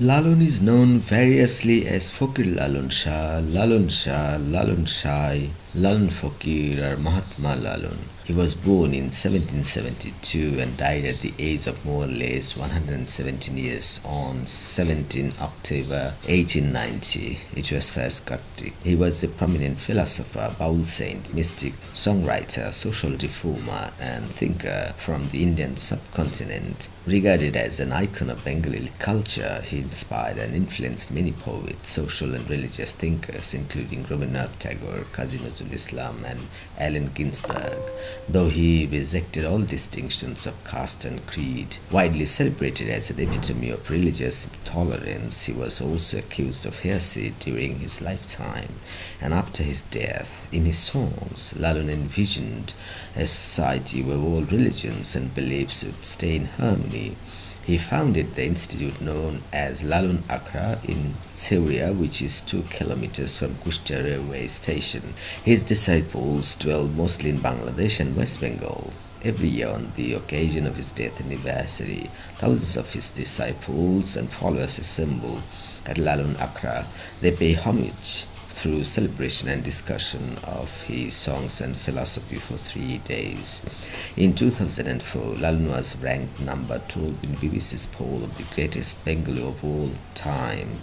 Lalun is known variously as Fakir Lalun Shah, Lalun Shah, Lalun Shai, Lalun Fakir, or Mahatma Lalun. He was born in 1772 and died at the age of more or less 117 years on 17 October 1890. It was first Kartik. He was a prominent philosopher, Baul saint, mystic, songwriter, social reformer, and thinker from the Indian subcontinent. Regarded as an icon of Bengali culture, he inspired and influenced many poets, social and religious thinkers, including Rabindranath Tagore, Kazi Nazrul Islam, and Allen Ginsberg. Though he rejected all distinctions of caste and creed, widely celebrated as an epitome of religious tolerance, he was also accused of heresy during his lifetime and after his death. In his songs, Lalun envisioned a society where all religions and beliefs would stay in harmony. He founded the institute known as Lalun Akhra in Seuria, which is 2 kilometers from Kushtia railway station. His disciples dwell mostly in Bangladesh and West Bengal. Every year on the occasion of his death anniversary, thousands of his disciples and followers assemble at Lalun Akhra. They pay homage through celebration and discussion of his songs and philosophy for 3 days. In 2004, Lalun was ranked number 12 in BBC's poll of the greatest Bengali of all time.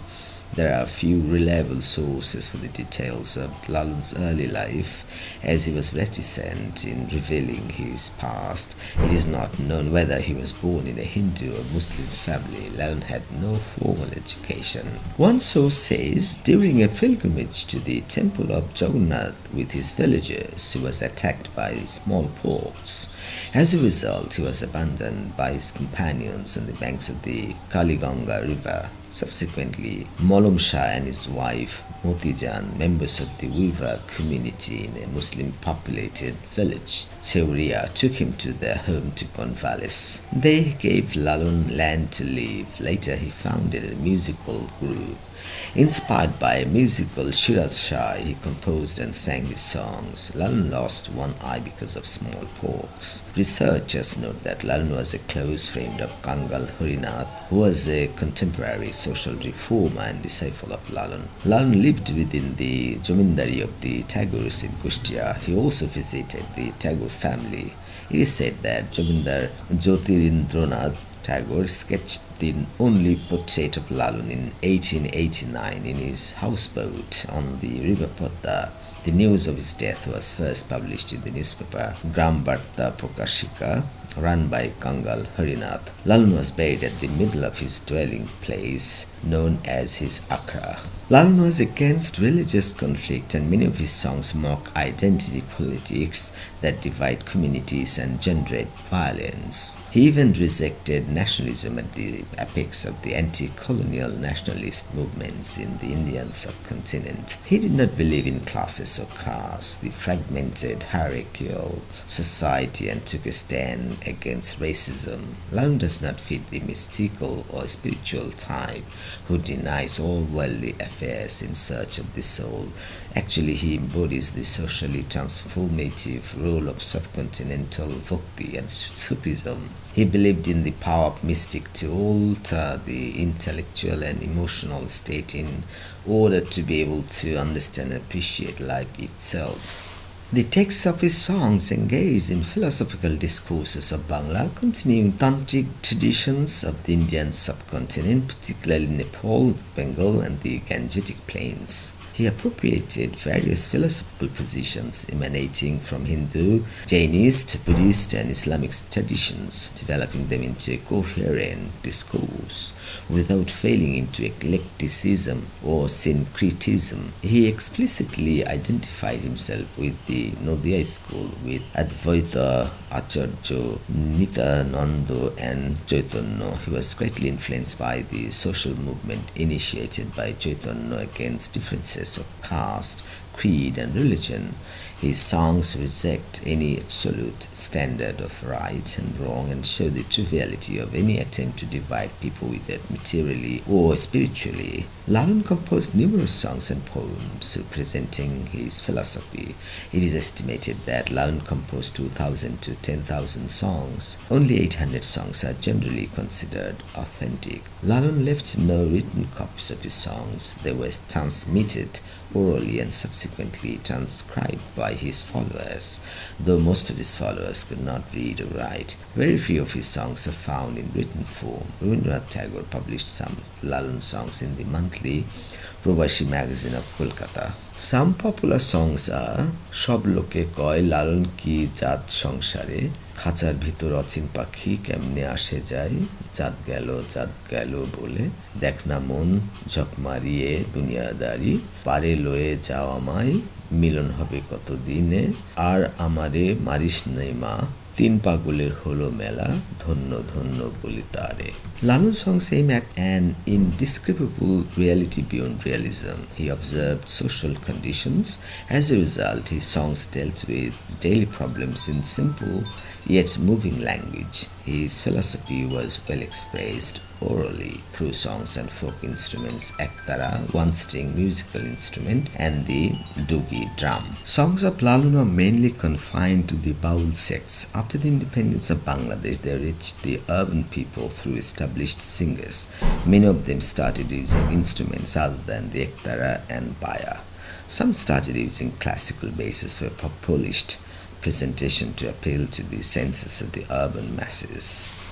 There are few reliable sources for the details of Lalun's early life, as he was reticent in revealing his past. It is not known whether he was born in a Hindu or Muslim family. Lalun had no formal education. One source says during a pilgrimage to the temple of Jagannath with his villagers, he was attacked by smallpox. As a result, he was abandoned by his companions on the banks of the Kaliganga river. Subsequently, Molum Shah and his wife Motijan, members of the weaver community in a Muslim populated village, Cheuria, took him to their home to convalesce. They gave Lalun land to live. Later, he founded a musical group. Inspired by a musical Shiraz Shah, he composed and sang his songs. Lalun lost one eye because of smallpox. Researchers note that Lalun was a close friend of Kangal Harinath, who was a contemporary social reformer and disciple of Lalun. Lalun lived within the Jomindari of the Tagores in Kustia. He also visited the Tagore family. It is said that Jomindar Jyotirindranath Tagore sketched the only portrait of Lalun in 1889 in his houseboat on the river Podda. The news of his death was first published in the newspaper Gram Barta Prakashika, run by Kangal Harinath. Lalun was buried at the middle of his dwelling place, known as his Akhra. Lalun was against religious conflict, and many of his songs mock identity politics that divide communities and generate violence. He even rejected nationalism at the apex of the anti-colonial nationalist movements in the Indian subcontinent. He did not believe in classes or castes, the fragmented hierarchical society, and took a stand against racism. Lalun does not fit the mystical or spiritual type who denies all worldly affairs in search of the soul. Actually, he embodies the socially transformative role of subcontinental bhakti and Sufism. He believed in the power of mystic to alter the intellectual and emotional state in order to be able to understand and appreciate life itself. The texts of his songs engage in philosophical discourses of Bangla, continuing tantric traditions of the Indian subcontinent, particularly Nepal, Bengal, and the Gangetic plains. He appropriated various philosophical positions emanating from Hindu, Jainist, Buddhist, and Islamic traditions, developing them into a coherent discourse without falling into eclecticism or syncretism. He explicitly identified himself with the Nadia school, with Advaita Acharya, Nityananda, and Chaitanya. He was greatly influenced by the social movement initiated by Chaitanya against differences of caste, creed, and religion. His songs reject any absolute standard of right and wrong and show the triviality of any attempt to divide people, either materially or spiritually. Lalun composed numerous songs and poems representing his philosophy. It is estimated that Lalun composed 2,000 to 10,000 songs. Only 800 songs are generally considered authentic. Lalun left no written copies of his songs. They were transmitted orally and subsequently transcribed by his followers, though most of his followers could not read or write. Very few of his songs are found in written form. Rabindranath Tagore published some Lalun songs in the monthly Probashi magazine of Kolkata. Some popular songs are Shob Loke Koy Lalun Ki Jat Sangsare, খাঁচার ভিতর অচিন পাখি কেমনে আসে যায় জাত গেল বলে দেখ না মন ঝক মারিয়ে দুনিয়াদারি পারে লয়ে যাও আমায় মিলন হবে কত দিনে আর আমারে মারিস নাই মা তিন পাগলের হলো মেলা ধন্য ধন্য বলি তারে. Lalun songs aim at an indescribable reality beyond realism. He observed social conditions. As a result, his songs dealt with daily problems in simple yet moving language. His philosophy was well expressed orally through songs and folk instruments, ektara, one-string musical instrument, and the dugi drum. Songs of Lalun are mainly confined to the Baul sects. After the independence of Bangladesh, they reached the urban people through established singers. Many of them started using instruments other than the ektara and baya. Some started using classical basses for polished presentation to appeal to the senses of the urban masses.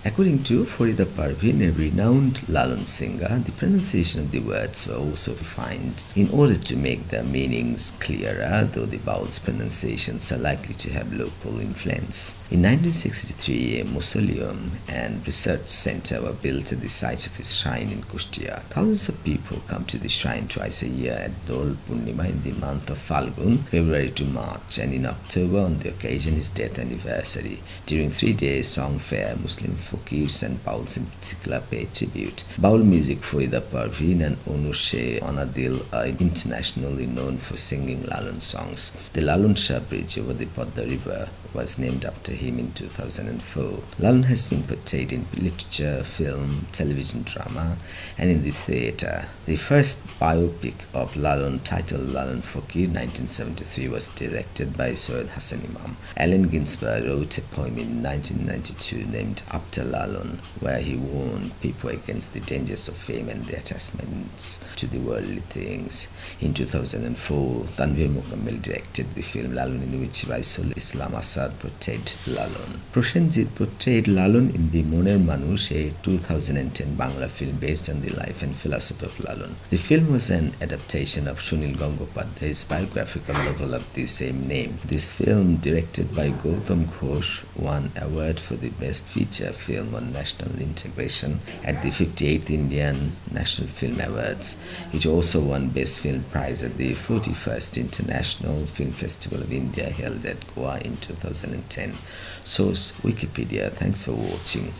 According to Farida Parveen, a renowned Lalun singer, the pronunciation of the words were also refined in order to make their meanings clearer, though the Baul's pronunciations are likely to have local influence. In 1963, a mausoleum and research center were built at the site of his shrine in Kustia. Thousands of people come to the shrine twice a year at Dol Purnima in the month of Falgun, February to March, and in October on the occasion his death anniversary. During 3 days song fair, Muslim fakirs and Bauls in particular pay tribute. Baul music Farida Parveen and Onushe Onadil are internationally known for singing Lalun songs. The Lalun Shah Bridge over the Podda River was named after him in 2004. Lalun has been portrayed in literature, film, television drama, and in the theatre. The first biopic of Lalun, titled Lalun Fakir 1973, was directed by Soyed Hassan Imam. Allen Ginsberg wrote a poem in 1992 named After Lalun, where he warned people against the dangers of fame and the attachments to the worldly things. In 2004, Tanvir Mukammel directed the film Lalun, in which Raisul Islam Asad portrayed Lalun. Proshenjit portrayed Lalun in The Moner Manush, a 2010 Bangla film based on the life and philosophy of Lalun. The film was an adaptation of Sunil Gangopadhyay's biographical novel of the same name. This film, directed by Gautam Ghosh, won award for the best feature film on national integration at the 58th Indian National Film Awards. It also won Best Film Prize at the 41st International Film Festival of India held at Goa in 2010. Source Wikipedia. Thanks for watching.